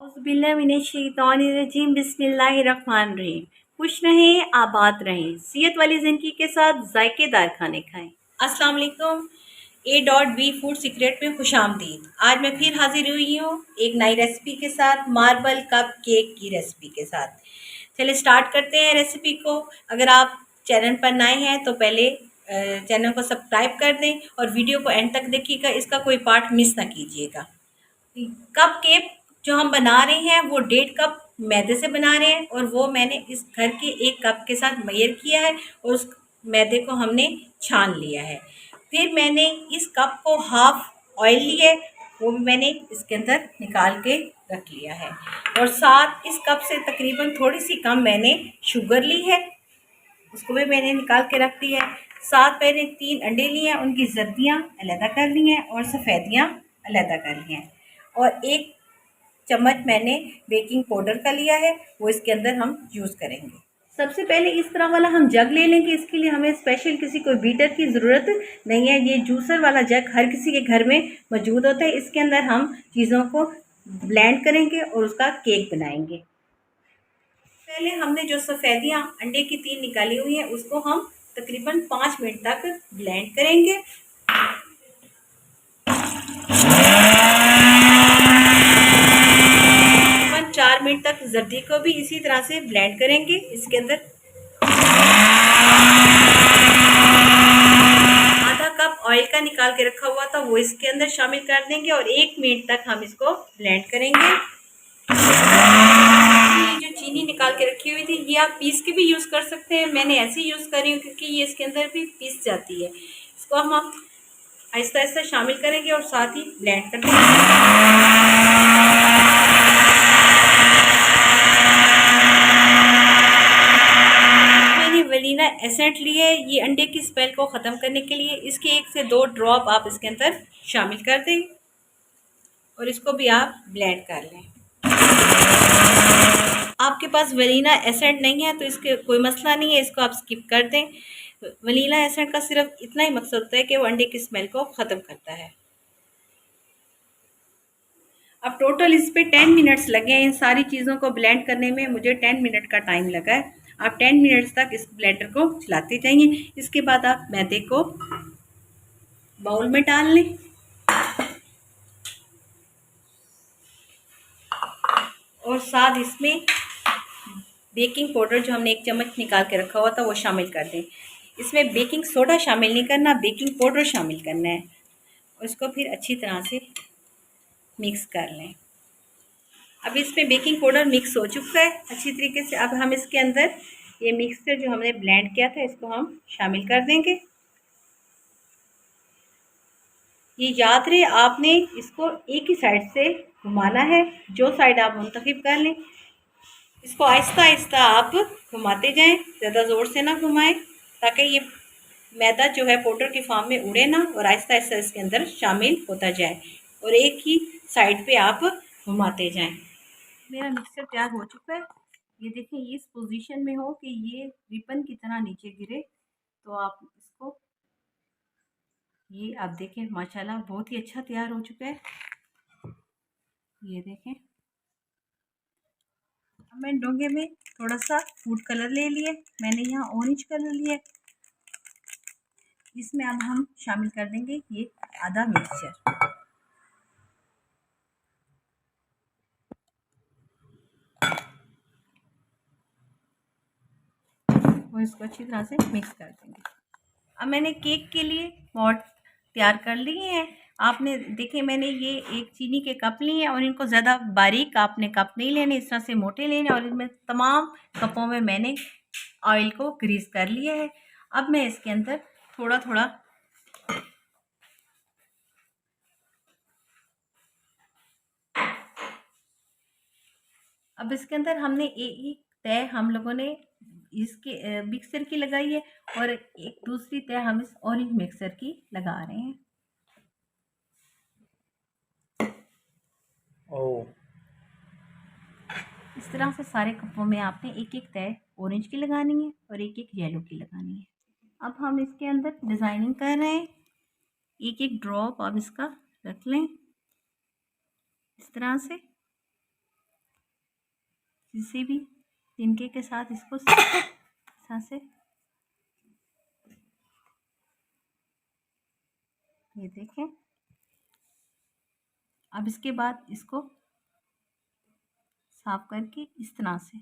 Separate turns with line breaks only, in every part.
औज़ुबिल्लाहिमिनश्शैतानिर्रजीम बिस्मिल्लाहिर्रहमानिर्रहीम। खुश रहें, आबाद रहें, सेहत वाली ज़िंदगी के साथ जायकेदार खाने खाएं। अस्सलाम वालेकुम। A.B फूड सीक्रेट में खुशामदीद। आज मैं फिर हाजिर हुई हूँ एक नई रेसिपी के साथ, मार्बल कप केक की रेसिपी के साथ। चलिए स्टार्ट करते हैं रेसिपी को। अगर आप चैनल पर नए हैं तो पहले चैनल को सब्सक्राइब कर दें और वीडियो को एंड तक देखिएगा, इसका कोई पार्ट मिस ना कीजिएगा। कप केक जो हम बना रहे हैं वो 1.5 कप मैदे से बना रहे हैं और वो मैंने इस घर के 1 कप के साथ मेजर किया है और उस मैदे को हमने छान लिया है। फिर मैंने इस कप को हाफ ऑयल लिया है, वो भी मैंने इसके अंदर निकाल के रख लिया है। और साथ इस कप से तकरीबन थोड़ी सी कम मैंने शुगर ली है, उसको भी मैंने निकाल के रख दी है। साथ मैंने 3 अंडे लिए हैं, उनकी जर्दियाँ अलहदा कर ली हैं और सफ़ेदियाँ अलहदा कर ली हैं। और 1 चम्मच मैंने बेकिंग पाउडर का लिया है, वो इसके अंदर हम यूज़ करेंगे। सबसे पहले इस तरह वाला हम जग ले लेंगे। इसके लिए हमें स्पेशल किसी कोई बीटर की ज़रूरत नहीं है। ये जूसर वाला जग हर किसी के घर में मौजूद होता है। इसके अंदर हम चीज़ों को ब्लेंड करेंगे और उसका केक बनाएंगे। पहले हमने जो सफ़ेदियाँ अंडे की 3 निकाली हुई हैं उसको हम तकरीबन 5 मिनट तक ब्लेंड करेंगे। 4 मिनट तक जर्दी को भी इसी तरह से ब्लेंड करेंगे। इसके अंदर आधा कप ऑयल का निकाल के रखा हुआ था वो इसके अंदर शामिल कर देंगे और 1 मिनट तक हम इसको ब्लेंड करेंगे। जो चीनी निकाल के रखी हुई थी ये आप पीस के भी यूज़ कर सकते हैं, मैंने ऐसे यूज़ करी हूँ क्योंकि ये इसके अंदर भी पीस जाती है। इसको हम आहिस्ता आहिस्ता शामिल करेंगे और साथ ही ब्लेंड कर देंगे। वनीला एसेंट लिए, ये अंडे की स्मेल को ख़त्म करने के लिए। इसके 1 से 2 ड्रॉप आप इसके अंदर शामिल कर दें और इसको भी आप ब्लेंड कर लें। आपके पास वनीला एसेंट नहीं है तो इसके कोई मसला नहीं है, इसको आप स्किप कर दें। वनीला एसेंट का सिर्फ इतना ही मकसद होता है कि वो अंडे की स्मेल को ख़त्म करता है। अब टोटल इस पे 10 मिनट्स लगे हैं इन सारी चीज़ों को ब्लेंड करने में। मुझे 10 मिनट का टाइम लगा है। आप 10 मिनट्स तक इस ब्लेंडर को चलाते जाइए। इसके बाद आप मैदे को बाउल में डाल लें और साथ इसमें बेकिंग पाउडर जो हमने 1 चम्मच निकाल के रखा हुआ था वो शामिल कर दें। इसमें बेकिंग सोडा शामिल नहीं करना, बेकिंग पाउडर शामिल करना है। और इसको फिर अच्छी तरह से मिक्स कर लें। अब इसमें बेकिंग पाउडर मिक्स हो चुका है अच्छी तरीके से। अब हम इसके अंदर ये मिक्सचर जो हमने ब्लेंड किया था इसको हम शामिल कर देंगे। ये याद रहे आपने इसको एक ही साइड से घुमाना है, जो साइड आप मुंतखब कर लें। इसको आहिस्ता आहिस्ता आप घुमाते जाएं, ज़्यादा ज़ोर से ना घुमाएं ताकि ये मैदा जो है पाउडर की फॉर्म में उड़े ना और आहिस्ता आहिस्ता इसके अंदर शामिल होता जाए और एक ही साइड पे आप घुमाते जाएं। मेरा मिक्सचर तैयार हो चुका है। ये देखें, ये इस पोजीशन में हो कि ये रिबन की तरह नीचे गिरे तो आप इसको, ये आप देखें माशाल्लाह बहुत ही अच्छा तैयार हो चुका है। ये देखें, अब मैं डोंगे में थोड़ा सा फूड कलर ले लिए, मैंने यहाँ ऑरेंज कलर लिया। इसमें अब हम शामिल कर देंगे ये आधा मिक्सचर और इसको अच्छी तरह से मिक्स कर देंगे। अब मैंने केक के लिए पॉट तैयार कर लिए हैं। आपने देखे मैंने ये एक चीनी के कप लिए हैं और इनको ज़्यादा बारीक आपने कप नहीं लेने, इस तरह से मोटे लेने। और इनमें तमाम कपों में मैंने ऑयल को ग्रीस कर लिया है। अब मैं इसके अंदर थोड़ा थोड़ा अब इसके अंदर हमने एक तय हम लोगों ने इसके मिक्सर की लगाई है और एक दूसरी तय हम इस ऑरेंज मिक्सर की लगा रहे हैं। इस तरह से सारे कपों में आपने एक एक तय ऑरेंज की लगानी है और एक एक येलो की लगानी है। अब हम इसके अंदर डिज़ाइनिंग कर रहे हैं। एक एक ड्रॉप आप इसका रख लें इस तरह से। किसी भी तिनके के साथ इसको ऐसा से, ये देखें। अब इसके बाद इसको साफ करके इस तरह से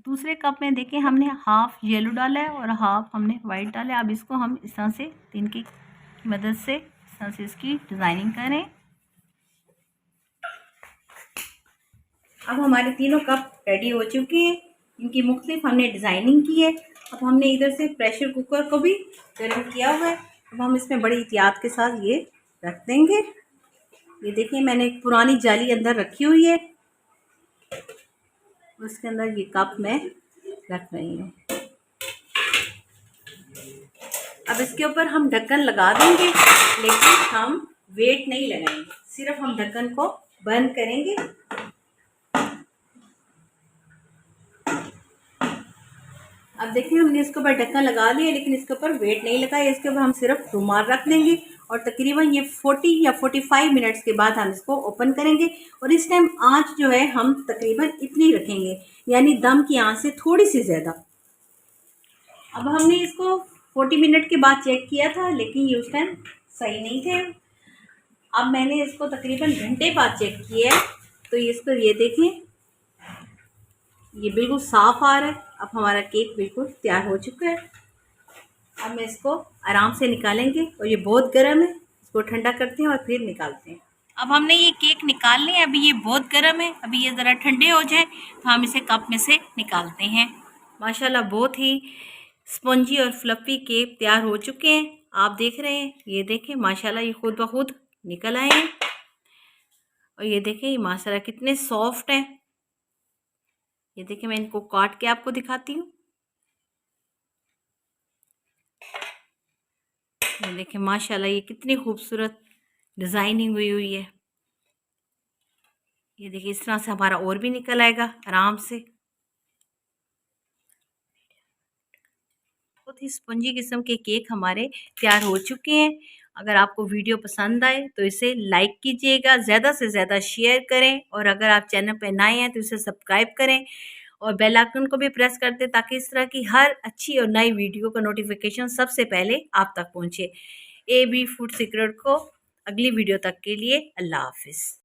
दूसरे कप में देखें, हमने हाफ येलो डाला है और हाफ हमने वाइट डाला है। अब इसको हम इस तरह से तिनके की मदद से इस तरह से इसकी डिज़ाइनिंग करें। अब हमारे तीनों कप रेडी हो चुके हैं, इनकी मुख्तलिफ हमने डिज़ाइनिंग की है। अब हमने इधर से प्रेशर कुकर को भी गर्म किया हुआ है। अब हम इसमें बड़ी एहतियात के साथ ये रख देंगे। ये देखिए, मैंने एक पुरानी जाली अंदर रखी हुई है, उसके अंदर ये कप मैं रख रही हूँ। अब इसके ऊपर हम ढक्कन लगा देंगे, लेकिन हम वेट नहीं लगाएंगे, सिर्फ हम ढक्कन को बंद करेंगे। अब देखिए, हमने इसके ऊपर ढक्कन लगा दिया, लेकिन इसके ऊपर वेट नहीं लगाया। इसके ऊपर हम सिर्फ रुमाल रख देंगे और तकरीबन ये 40 या 45 मिनट्स के बाद हम इसको ओपन करेंगे। और इस टाइम आंच जो है हम तकरीबन इतनी रखेंगे, यानी दम की आंच से थोड़ी सी ज़्यादा। अब हमने इसको 40 मिनट के बाद चेक किया था, लेकिन ये उस टाइम सही नहीं थे। अब मैंने इसको तकरीबन घंटे बाद चेक किया है, तो इसको ये देखें, ये बिल्कुल साफ़ आ रहा है। अब हमारा केक बिल्कुल तैयार हो चुका है। अब मैं इसको आराम से निकालेंगे, और ये बहुत गर्म है, इसको ठंडा करते हैं और फिर निकालते हैं। अब हमने ये केक निकाल लिया, अभी ये बहुत गर्म है, अभी ये ज़रा ठंडे हो जाए तो हम इसे कप में से निकालते हैं। माशाल्लाह बहुत ही स्पंजी और फ्लफ़ी केक तैयार हो चुके हैं। आप देख रहे हैं, ये देखें माशाल्लाह ये खुद ब खुद निकल आए हैं। और ये देखें, ये माशाल्लाह कितने सॉफ्ट हैं। ये देखिए, मैं इनको काट के आपको दिखाती हूँ। ये देखिए माशाल्लाह ये कितनी खूबसूरत डिज़ाइनिंग हुई है। ये देखिए, इस तरह से हमारा और भी निकल आएगा आराम से। बहुत ही स्पंजी किस्म के केक हमारे तैयार हो चुके हैं। अगर आपको वीडियो पसंद आए तो इसे लाइक कीजिएगा, ज़्यादा से ज़्यादा शेयर करें, और अगर आप चैनल पर नए हैं तो इसे सब्सक्राइब करें और बेल आइकन को भी प्रेस कर दें, ताकि इस तरह की हर अच्छी और नई वीडियो का नोटिफिकेशन सबसे पहले आप तक पहुंचे। AB फूड सीक्रेट को अगली वीडियो तक के लिए अल्लाह हाफिज़।